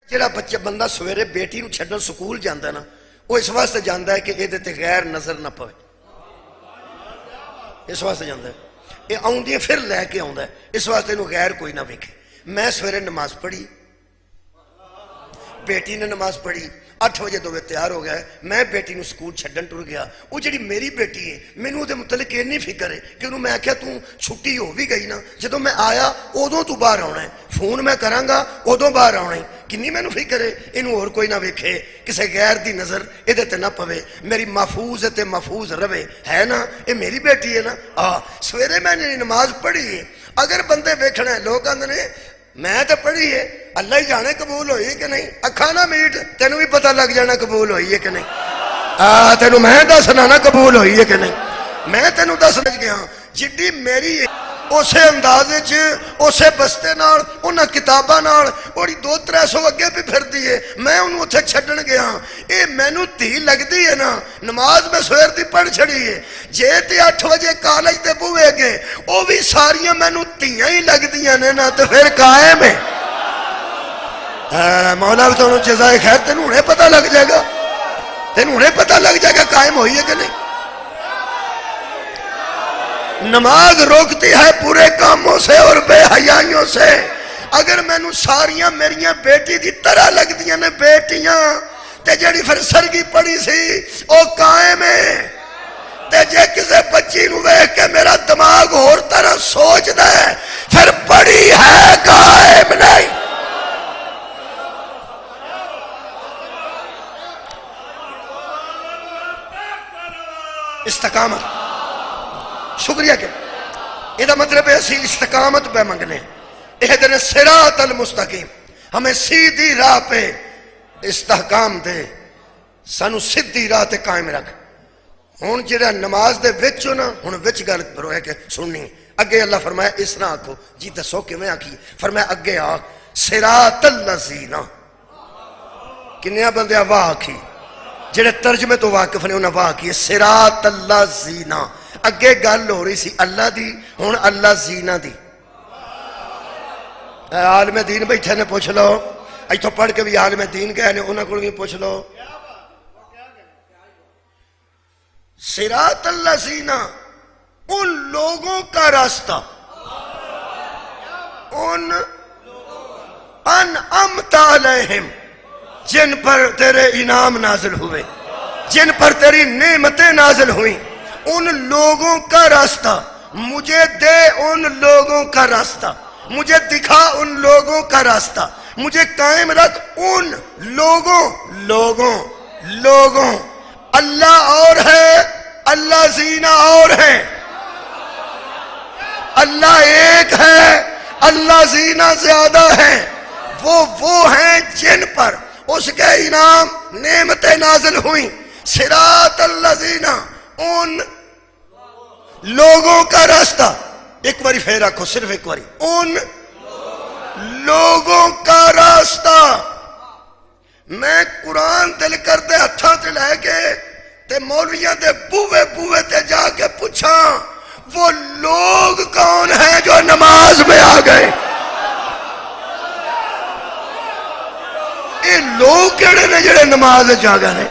جڑا بچہ بندہ سویرے بیٹی نو چھڈن سکول جاندا ہے نا، وہ اس واسطے جاندا ہے کہ یہ تے غیر نظر نہ پوے، اس واسطے جاندا ہے یہ آؤندی پھر لے کے آوندا ہے، اس واسطے انہوں غیر کوئی نہ ویکھے۔ میں سویرے نماز پڑھی، بیٹی نے نماز پڑھی، 8 بجے دوویں تیار ہو گئے، میں بیٹی نو سکول چھڈن ٹر گیا۔ وہ جڑی میری بیٹی ہے مینوں دے متعلق یہ نہیں فکر ہے کہ انہوں میں آکھیا تو چھٹی ہو بھی گئی نا، جدوں میں آیا ادوں تو باہر آنا ہے، فون میں کراں گا ادوں باہر آنا ہے، کنی مینوں فکر ہے انہوں اور کوئی نہ ویکھے، کسے غیر دی نظر ادھے تے نہ پوے، میری محفوظ تے محفوظ رہے ہے نا، یہ میری بیٹی ہے نا۔ سویرے میں نے نماز پڑھی ہے، اگر بندے ویکھنا ہے لوگ آندے نے میں تو پڑھی ہے، اللہ ہی جانے قبول ہوئی کہ نہیں، اکھا نہ میٹ تینوں بھی پتہ لگ جانا قبول ہوئی ہے کہ نہیں، تینوں میں دسنا نا قبول ہوئی ہے کہ نہیں، میں تینوں دس رج گیا جڈی میری ہے اسے اندازے چ اسے بستے نال انہاں کتاباں نال اور 200-300 اگے بھی پھر دیے، میں انہوں اتھے چھڈن گیا، اے مینوں دھی لگ دی ہے نا، نماز میں سویر دی پڑھ چھڑی ہے، جے تے 8 بجے کالج تے بوئے گے او بھی ساریاں مینوں دھیاں ہی لگ دیاں نے نا، تے پھر قائم ہے۔ مولا تو انہوں جزائے خیر تینوں انہیں پتہ لگ جائے گا، تینوں انہیں پتہ لگ جائے گا قائم ہوئی ہے کہ نہیں۔ نماز روکتی ہے پورے کاموں سے اور بے حیائیوں سے، اگر میں نو ساریاں میریاں بیٹی دی طرح لگ دیاں نے بیٹیاں تے جڑی پھر سرگی پڑی سی او قائم ہے، تے جے کسے بچی نو ویکھ کے میرا دماغ اور طرح سوچ دے پھر پڑی ہے قائم نہیں۔ استقامت، شکریہ کہ یہ مطلب ہے اسی استقامت پہ منگنے، اہدنا صراط المستقیم، ہمیں سیدھی راہ پہ استحکام دے، سانو سیدھی راہ تے قائم رکھ۔ ہون جڑا نماز دے وچو نا، ہون وچ گل بروئے کہ سننی، اگے اللہ فرمایا اس نہ آکھو، جی دسو کہ میں آکھی، فرمایا اگے آکھ صراط الذین، کنیا بندے واہ آکھی، جڑے ترجمے تو واقف نے انہاں واہ کی صراط الذین، اگے گل ہو رہی سی اللہ دی، ہون اللہ زینہ دی۔ عالم دین بیٹھے نے پوچھ لو، ایتھوں پڑھ کے بھی عالم دین گئے نے انہاں کو بھی پوچھ لو۔ صراط الذین، ان لوگوں کا راستہ، ان انعمت علیہم، جن پر تیرے انعام نازل ہوئے، جن پر تیری نعمتیں نازل ہوئیں، ان لوگوں کا راستہ، مجھے دے ان لوگوں کا راستہ، مجھے دکھا ان لوگوں کا راستہ، مجھے قائم رکھ ان لوگوں، اللہ اور ہے، اللہ زینہ اور ہے، اللہ ایک ہے، اللہ زینہ زیادہ ہے، وہ ہیں جن پر اس کے انعام نعمتیں نازل ہوئیں۔ صراط الذین، ان لوگوں کا راستہ، ایک باری پھر رکھو، صرف ایک باری، ان لوگوں کا راستہ۔ میں قرآن دل کر دے ہتھاں تے لے کے تے مولویاں دے بوے تے جا کے پوچھاں وہ لوگ کون ہیں جو نماز میں آ گئے، یہ لوگ کیڑے نے جڑے نماز جا گئے۔